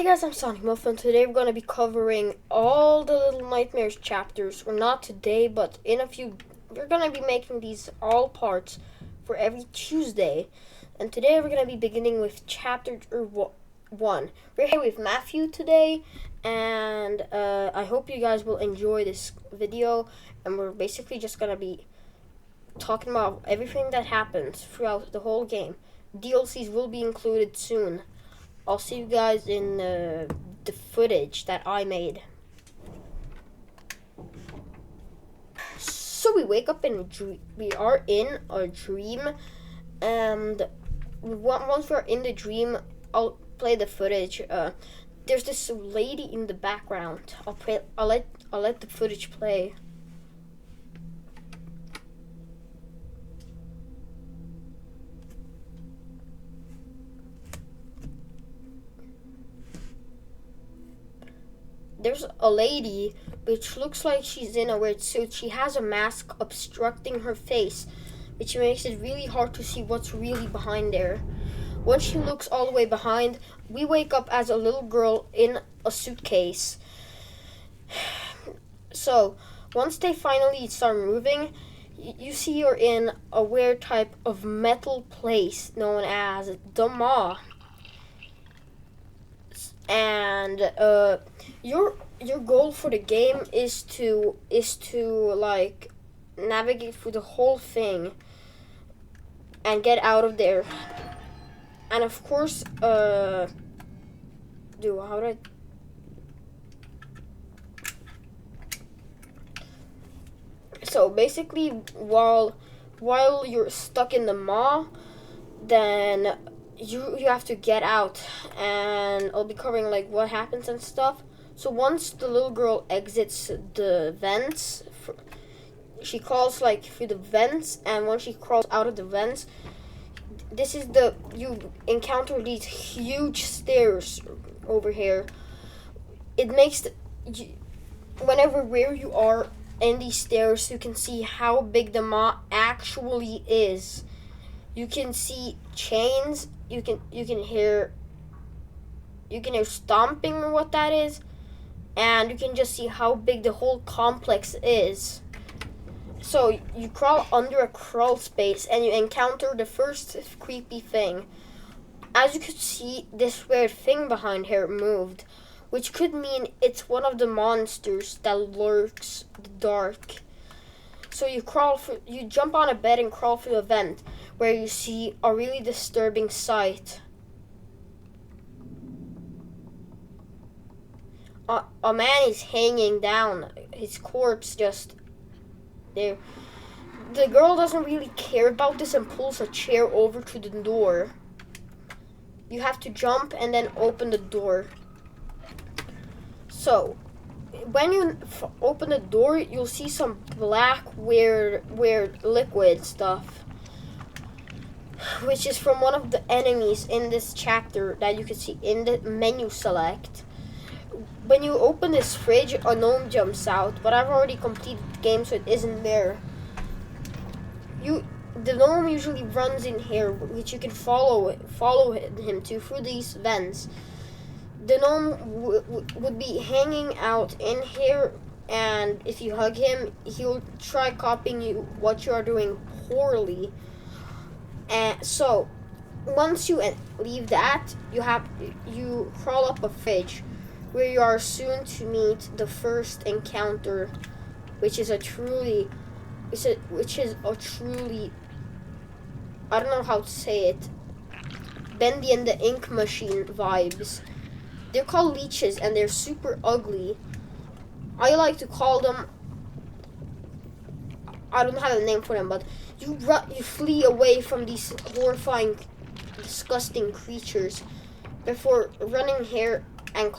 guys, I'm Sonic Muffin. Today we're going to be covering all the Little Nightmares chapters. Or not today, but in a few. We're going to be making these all parts for every Tuesday. And today we're going to be beginning with chapter 1. We're here with Matthew today. And I hope you guys will enjoy this video. And we're basically just going to be talking about everything that happens throughout the whole game. DLCs will be included soon. I'll see you guys in the footage that I made. So we wake up in a dream. We are in a dream, and once we're in the dream, I'll play the footage. There's this lady in the background. I'll let the footage play. There's a lady which looks like she's in a weird suit. She has a mask obstructing her face, which makes it really hard to see what's really behind there. Once she looks all the way behind, we wake up as a little girl in a suitcase. So, once they finally start moving, you see you're in a weird type of metal place known as the Maw. And your goal for the game is to like navigate through the whole thing and get out of there. And of course, So basically, while you're stuck in the Maw, then you have to get out, and I'll be covering like what happens and stuff. So once the little girl exits the vents, she crawls like through the vents, and once she crawls out of the vents, you encounter these huge stairs over here. It makes where you are in these stairs, you can see how big the Maw actually is. You can see chains. You can hear stomping, or what that is, and you can just see how big the whole complex is. So you crawl under a crawl space and you encounter the first creepy thing. As you can see, this weird thing behind here moved, which could mean it's one of the monsters that lurks in the dark. So you jump on a bed and crawl through a vent, where you see a really disturbing sight. A man is hanging down, his corpse just there. The girl doesn't really care about this and pulls a chair over to the door. You have to jump and then open the door. So, when you open the door, you'll see some black, weird liquid stuff, which is from one of the enemies in this chapter that you can see in the menu select. When you open this fridge, a gnome jumps out, but I've already completed the game, so it isn't there. The gnome usually runs in here, which you can follow him through these vents. The gnome would be hanging out in here, and if you hug him, he'll try copying you what you are doing poorly. And so, once you leave that, you crawl up a fridge, where you are soon to meet the first encounter, which is a truly, I don't know how to say it, Bendy and the Ink Machine vibes. They're called leeches, and they're super ugly. I like to call them, I don't have a name for them, but you flee away from these horrifying, disgusting creatures before running here and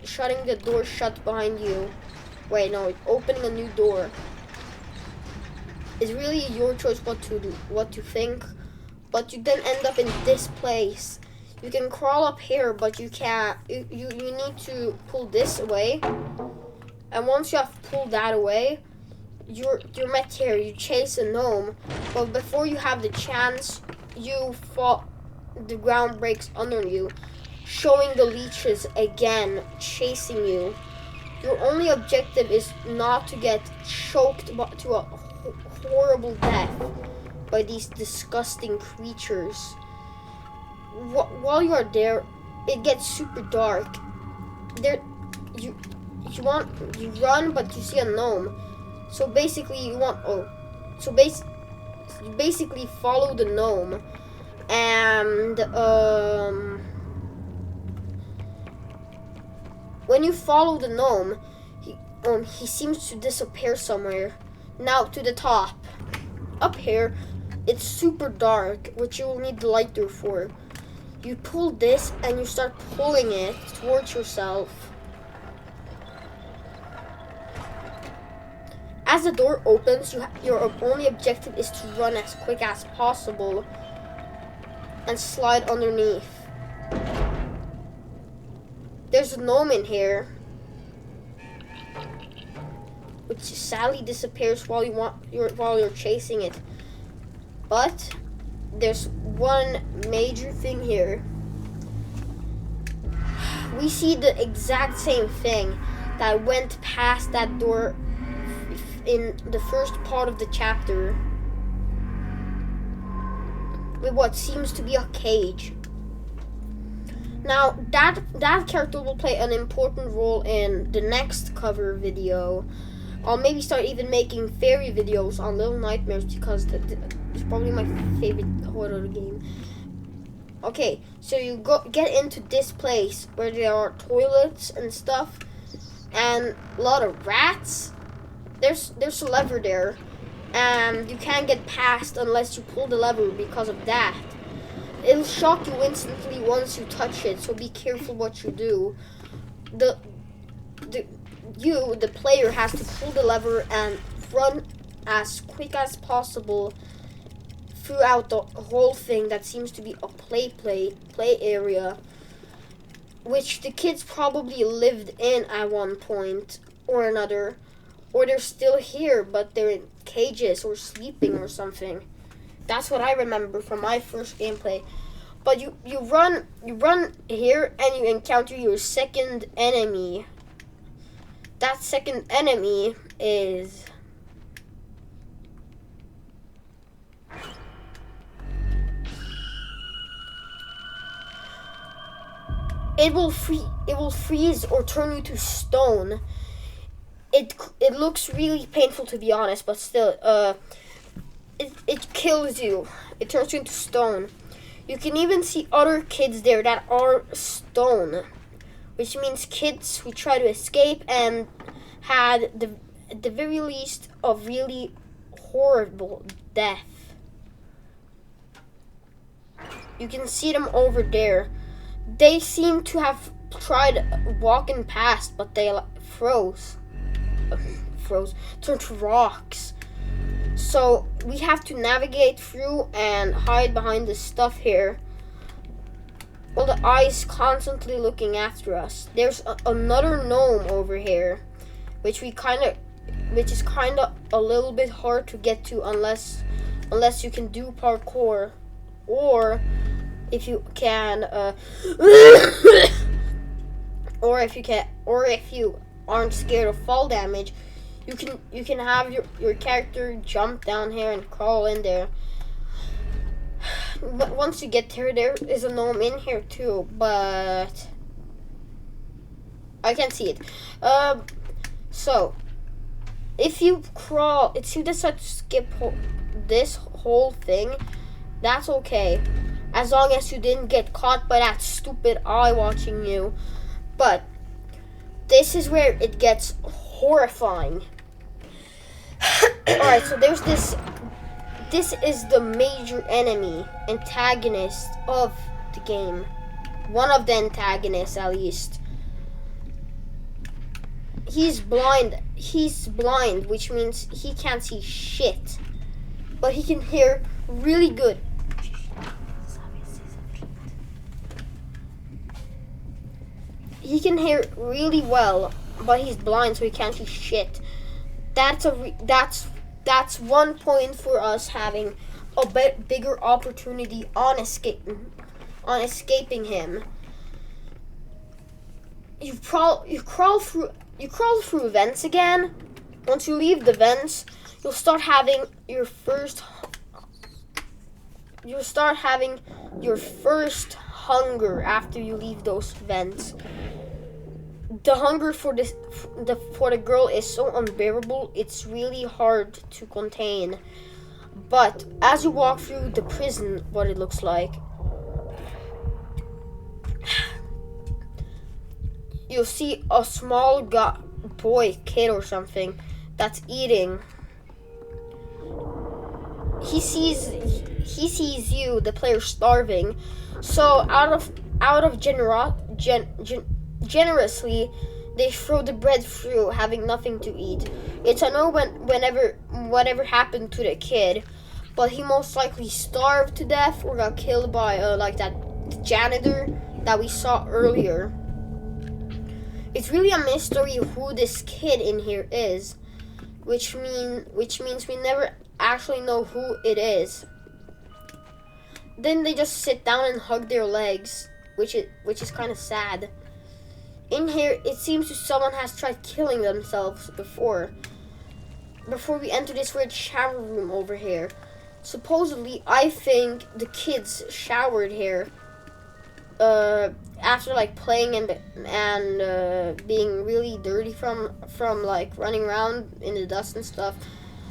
shutting the door shut behind you. Wait, no, opening a new door. It's really your choice what to think, but you then end up in this place. You can crawl up here, but you can't. You need to pull this away, and once you have pulled that away, you're met here. You chase a gnome, but before you have the chance, you fall. The ground breaks under you, showing the leeches again, chasing you. Your only objective is not to get choked to a horrible death by these disgusting creatures. While you are there, it gets super dark. You run, but you see a gnome. So basically, you basically follow the gnome, and when you follow the gnome, he seems to disappear somewhere. Now to the top. Up here, it's super dark, which you will need the lighter for. You pull this and you start pulling it towards yourself. As the door opens, your only objective is to run as quick as possible and slide underneath. There's a gnome in here, which sadly disappears while you're chasing it. But there's one major thing here. We see the exact same thing that went past that door in the first part of the chapter, with what seems to be a cage. Now that character will play an important role in the next cover video. I'll maybe start even making fairy videos on Little Nightmares, because it's probably my favorite horror game. Okay, so you get into this place where there are toilets and stuff, and a lot of rats. There's a lever there, and you can't get past unless you pull the lever because of that. It'll shock you instantly once you touch it, so be careful what you do. The player has to pull the lever and run as quick as possible throughout the whole thing that seems to be a play area, which the kids probably lived in at one point or another, or they're still here but they're in cages or sleeping or something. That's what I remember from my first gameplay. But you run here and you encounter your second enemy. That second enemy is it will freeze or turn you to stone. It looks really painful, to be honest, but still, it kills you. It turns you into stone. You can even see other kids there that are stone, which means kids who try to escape and had at the very least a really horrible death. You can see them over there. They seem to have tried walking past, but they turned to rocks. So we have to navigate through and hide behind this stuff here, while the eye's constantly looking after us. There's another gnome over here, which is kind of a little bit hard to get to unless you can do parkour, or if you can, or if you aren't scared of fall damage, you can have your character jump down here and crawl in there. But once you get there is a gnome in here too, but I can't see it. So if you decide to skip this whole thing, that's okay, as long as you didn't get caught by that stupid eye watching you. But this is where it gets horrifying. Alright, so there's this is the major antagonist of the game. One of the antagonists, at least. He's blind, which means he can't see shit, but he can hear really good. He can hear really well, but he's blind, so he can't see shit. That's one point for us having a bit bigger opportunity on escaping him. you crawl through vents again. Once you leave the vents, you'll start having your first hunger after you leave those vents. The hunger for the girl is so unbearable, it's really hard to contain. But as you walk through the prison, what it looks like, you'll see a small kid or something that's eating. He sees you, the player, starving. So out of generously, they throw the bread through, having nothing to eat. It's unknown whatever happened to the kid, but he most likely starved to death or got killed by like that janitor that we saw earlier. It's really a mystery who this kid in here is, which means we never actually know who it is. Then they just sit down and hug their legs, which is kind of sad. In here, it seems someone has tried killing themselves before we enter this weird shower room over here. Supposedly, I think the kids showered here after like playing and being really dirty from like running around in the dust and stuff.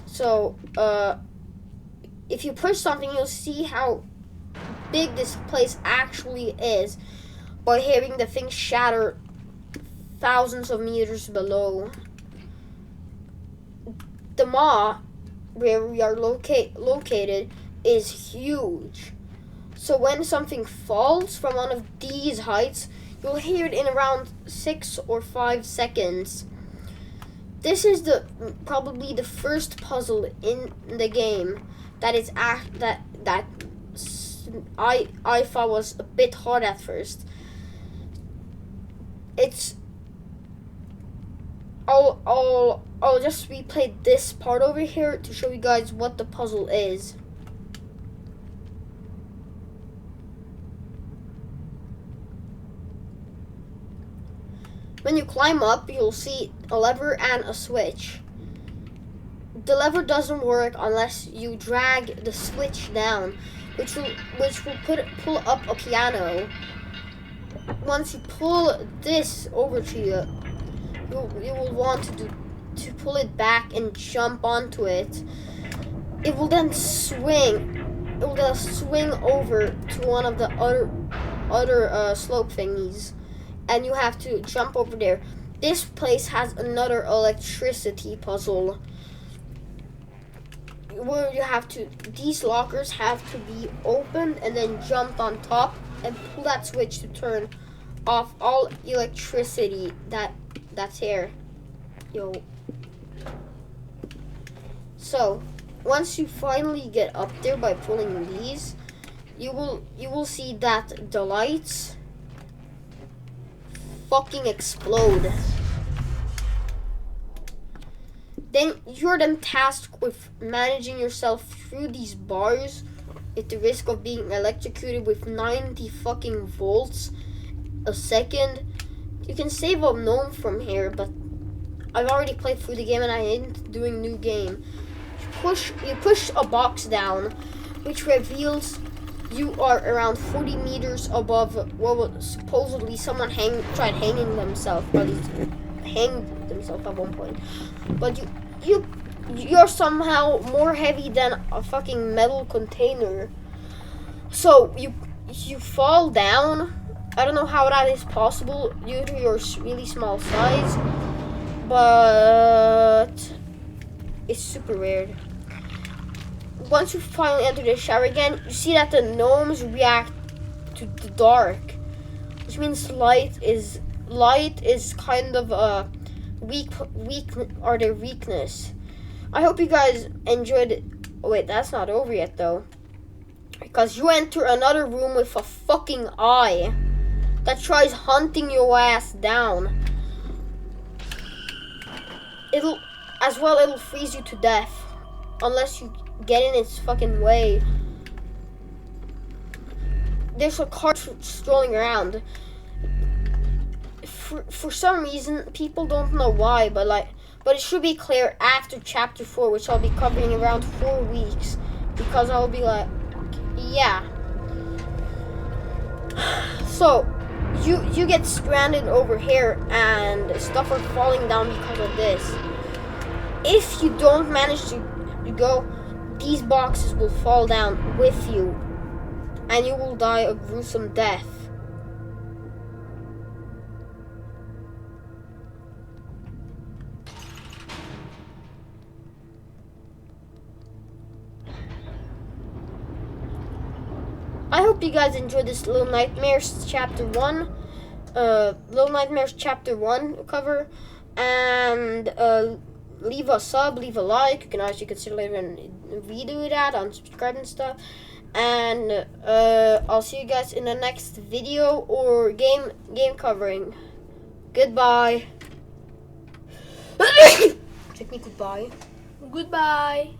So if you push something, you'll see how big this place actually is by hearing the thing shatter thousands of meters below. The maw, where we are located, is huge. So when something falls from one of these heights, you'll hear it in around 6 or 5 seconds. This is probably the first puzzle in the game that I thought was a bit hard at first. I'll just replay this part over here to show you guys what the puzzle is. When you climb up, you'll see a lever and a switch. The lever doesn't work unless you drag the switch down, which will pull up a piano. Once you pull this over to you, you will want to pull it back and jump onto it. It will then swing. It will then swing over to one of the other slope thingies, and you have to jump over there. This place has another electricity puzzle where these lockers have to be opened and then jumped on top and pull that switch to turn off all electricity that's here. So once you finally get up there by pulling these, you will see that the lights fucking explode. Then you're tasked with managing yourself through these bars at the risk of being electrocuted with 90 fucking volts a second. You can save a gnome from here, but I've already played through the game and I ain't doing new game. You push a box down, which reveals you are around 40 meters above what was supposedly someone tried hanging themselves, or at least hanged themselves at one point. But you're somehow more heavy than a fucking metal container. So you fall down. I don't know how that is possible due to your really small size, but it's super weird. Once you finally enter the shower again, you see that the gnomes react to the dark, which means light is kind of a their weakness. I hope you guys enjoyed it. Oh wait, that's not over yet though, because you enter another room with a fucking eye that tries hunting your ass down. It'll freeze you to death unless you get in its fucking way. There's a car strolling around. for some reason people don't know why, but it should be clear after chapter 4, which I'll be covering around 4 weeks, because I'll be like, yeah. So you get stranded over here and stuff are falling down because of this. If you don't manage to go, these boxes will fall down with you and you will die a gruesome death. I hope you guys enjoyed this Little Nightmares Chapter 1. Little Nightmares Chapter 1 cover. And leave a sub, leave a like. You can actually consider leaving a video that, unsubscribe and stuff. And I'll see you guys in the next video or game covering. Goodbye. Technically goodbye. Goodbye.